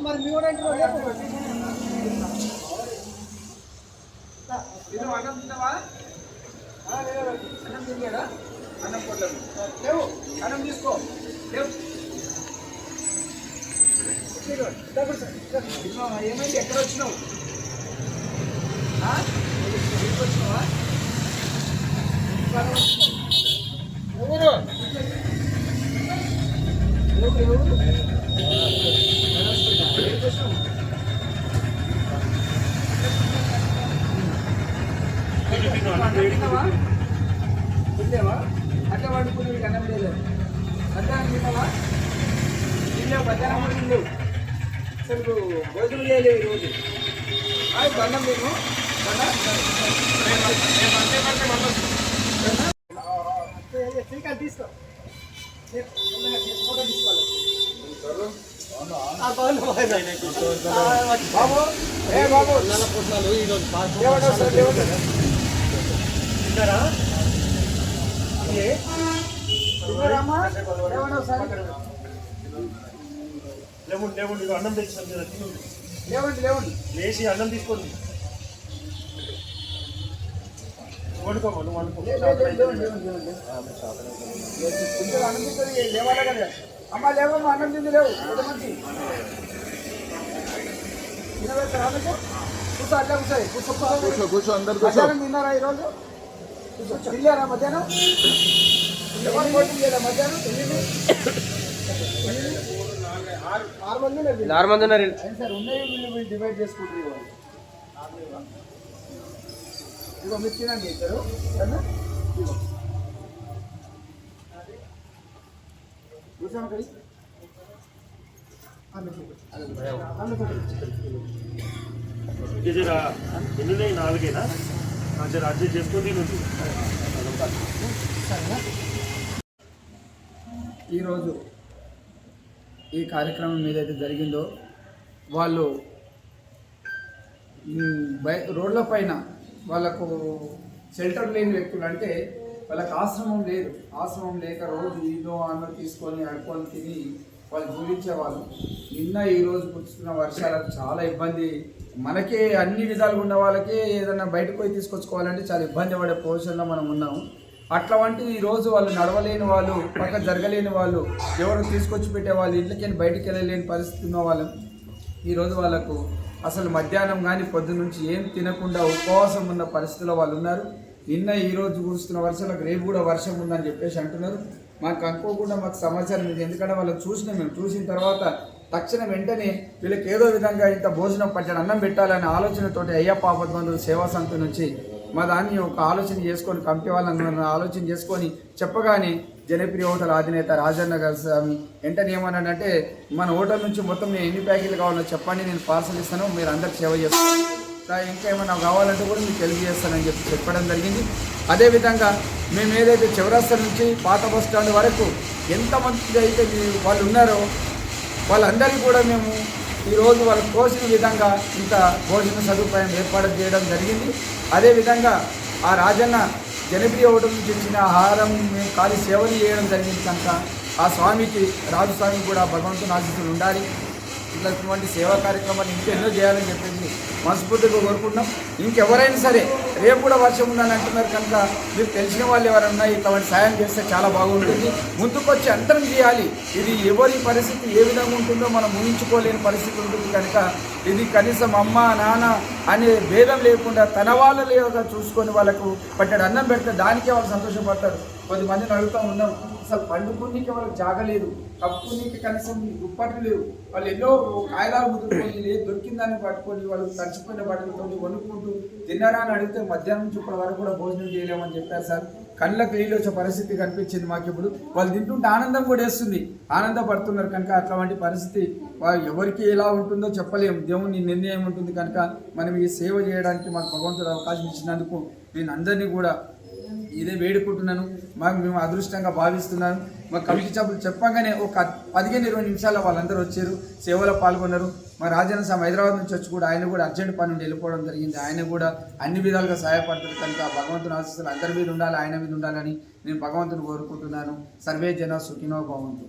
మరి మీ కూడా అన్నం తిన్నావా? అన్నం తిన్నాడా? అన్నం కొట్టలేదు లేవు. అన్నం తీసుకో లేవు. ఏమైంది? ఎక్కడ వచ్చినావు? వచ్చినావా? ఎవరు తిన్నావా? అట్లా వండుకుని అన్నం లేదు. మధ్యాహ్నం తిన్నావా? తిన్నావు. మధ్యాహ్నం కూడా తిన్నావు. అసలు భోజనం చేయలేవు ఈరోజు. అన్నం తిను. తీసుకో తీసుకోవాలి. బాబు ఏ బాబు లేవండి అన్నం తెచ్చాను. లేవండి లేచి అన్నం తీసుకోండి. వండుకోమా నువ్వు వండుకో. లేవాలా కదా అమ్మ? లేవమ్మా, అన్నం తింది లేవు. మంచి కూర్చో. అట్లా కూర్చో అందరు మధ్యాహ్నం తిన్నారా? ఈరోజు తిన్నారా? మధ్యాహ్నం ఎవరు పోటీ చేయరా? మధ్యాహ్నం 6 మంది ఉన్నారు సార్. ఉన్నాయి వీళ్ళు డివైడ్ చేసుకుంటారు. ఇగో మీరు తినండి ఇద్దరు. ఎన్ని 4 అడ్జస్ట్ చేసుకొని ఈరోజు ఈ కార్యక్రమం ఏదైతే జరిగిందో వాళ్ళు రోడ్ల పైన వాళ్ళకు షెల్టర్ లేని వ్యక్తులు, అంటే వాళ్ళకి ఆశ్రమం లేదు. ఆశ్రమం లేక రోజు ఇదో అన్నం తీసుకొని అడుకొని తిని వాళ్ళు జీవించేవాళ్ళు. నిన్న ఈరోజు కురుస్తున్న వర్షాలకు చాలా ఇబ్బంది. మనకే అన్ని విధాలుగా ఉన్న వాళ్ళకే ఏదైనా బయటకు పోయి తీసుకొచ్చుకోవాలంటే చాలా ఇబ్బంది పడే పొజిషన్లో మనం ఉన్నాము. అట్లా వంటి ఈరోజు వాళ్ళు నడవలేని వాళ్ళు, పక్క జరగలేని వాళ్ళు, ఎవరు తీసుకొచ్చి పెట్టే వాళ్ళు, ఇంట్లోకి బయటికి వెళ్ళలేని పరిస్థితి ఉన్న వాళ్ళు ఈరోజు వాళ్ళకు అసలు మధ్యాహ్నం కానీ పొద్దు నుంచి ఏం తినకుండా ఉపవాసం ఉన్న పరిస్థితిలో వాళ్ళు ఉన్నారు. నిన్న ఈరోజు కురుస్తున్న వర్షాలకు రేపు కూడా వర్షం ఉందని చెప్పేసి అంటున్నారు. మాకు అనుకోకుండా మాకు సమాచారం ఇది. ఎందుకంటే వాళ్ళని మేము చూసిన తర్వాత తక్షణం వెంటనే వీళ్ళకి ఏదో విధంగా ఇంత భోజనం పట్టడం అన్నం పెట్టాలనే ఆలోచనతోటి అయ్యప్ప ఆపద్బంధువుల సేవా సంస్థ నుంచి మా దాన్ని ఒక ఆలోచన చేసుకొని కమిటీ వాళ్ళని ఆలోచన చేసుకొని చెప్పగానే జనప్రియ హోటల్ అధినేత రాజన్న గారు స్వామి వెంటనే ఏమన్నాడంటే, మన హోటల్ నుంచి మొత్తం నేను ఎన్ని ప్యాకెట్లు కావాలో చెప్పండి, నేను పార్సల్ ఇస్తాను, మీరు అందరికి సేవ చేస్తాను, ఇంకా ఏమైనా కావాలంటే కూడా మీకు తెలియజేస్తానని చెప్పడం జరిగింది. అదేవిధంగా మేము ఏదైతే చౌరస్తా నుంచి పాత బస్ స్టాండ్ వరకు ఎంతమంది అయితే వాళ్ళు ఉన్నారో వాళ్ళందరికీ కూడా మేము ఈరోజు వాళ్ళకి కోసిన విధంగా ఇంత భోజన సదుపాయం ఏర్పాటు చేయడం జరిగింది. అదేవిధంగా ఆ రాజన్న జనప్రియ హోటల్ నుంచి ఇచ్చిన ఆహారం మేము ఖాళీ సేవలు చేయడం జరిగింది కనుక ఆ స్వామికి, రాజు స్వామికి కూడా భగవంతుని ఆశీస్సులు ఉండాలి. ఇట్లాంటి సేవా కార్యక్రమాలు ఇంకెన్నో చేయాలని చెప్పేసి మనస్ఫూర్తిగా కోరుకుంటున్నాం. ఇంకెవరైనా సరే రేపు కూడా వర్షం ఉందని అంటున్నారు కనుక మీకు తెలిసిన వాళ్ళు ఎవరైనా ఇట్లాంటి సాయం చేస్తే చాలా బాగుంటుంది. ముందుకొచ్చి అంతరం చేయాలి. ఇది ఎవరి పరిస్థితి ఏ విధంగా ఉంటుందో మనం ఊహించుకోలేని పరిస్థితి ఉంటుంది కనుక ఇది కనీసం అమ్మ నాన్న అనే భేదం లేకుండా తన వాళ్ళగా చూసుకొని వాళ్ళకు పట్టెడు అన్నం పెడితే దానికే వాళ్ళు సంతోషపడతారు. కొద్దిమందిని అడుగుతూ ఉన్నాం, అసలు పండుకునికి వాళ్ళకి జాగలేదు, కప్పుకునికి కనీసం దుప్పట్లు లేవు. వాళ్ళు ఎన్నో కాయలాలు ముద్దుకొని లేదు దొరికిందాన్ని పట్టుకొని వాళ్ళు తడిచిపోయిన బట్టలతో వణుకుంటూ తిన్నారా అని అడిగితే మధ్యాహ్నం నుంచి ఇప్పటి వరకు కూడా భోజనం చేయలేమని చెప్పారు సార్. కళ్ళకు నీళ్ళు వచ్చే పరిస్థితి కనిపించింది మాకు. ఇప్పుడు వాళ్ళు తింటుంటే ఆనందం కూడా వేస్తుంది, ఆనందపడుతున్నారు కనుక అట్లాంటి పరిస్థితి ఎవరికి ఎలా ఉంటుందో చెప్పలేము, దేవుని నిర్ణయం ఉంటుంది కనుక మనం ఈ సేవ చేయడానికి మాకు భగవంతుడు అవకాశం ఇచ్చినందుకు నేను అందరినీ కూడా ఇదే వేడుకుంటున్నాను. మేము అదృష్టంగా భావిస్తున్నాను. మా కమిటీ సభ్యులు చెప్పగానే ఒక 15-20 నిమిషాల్లో వాళ్ళందరూ వచ్చారు, సేవలో పాల్గొన్నారు. మా రాజన్న స్వామి హైదరాబాద్ నుంచి వచ్చి కూడా ఆయన కూడా అర్జెంట్ పని నుండి వెళ్ళిపోవడం జరిగింది. ఆయన కూడా అన్ని విధాలుగా సహాయపడుతుంది కనుక భగవంతుని ఆశీస్సులు అందరి మీద ఉండాలి, ఆయన మీద ఉండాలని నేను భగవంతుని కోరుకుంటున్నాను. సర్వే జన సుఖినో భవంతు.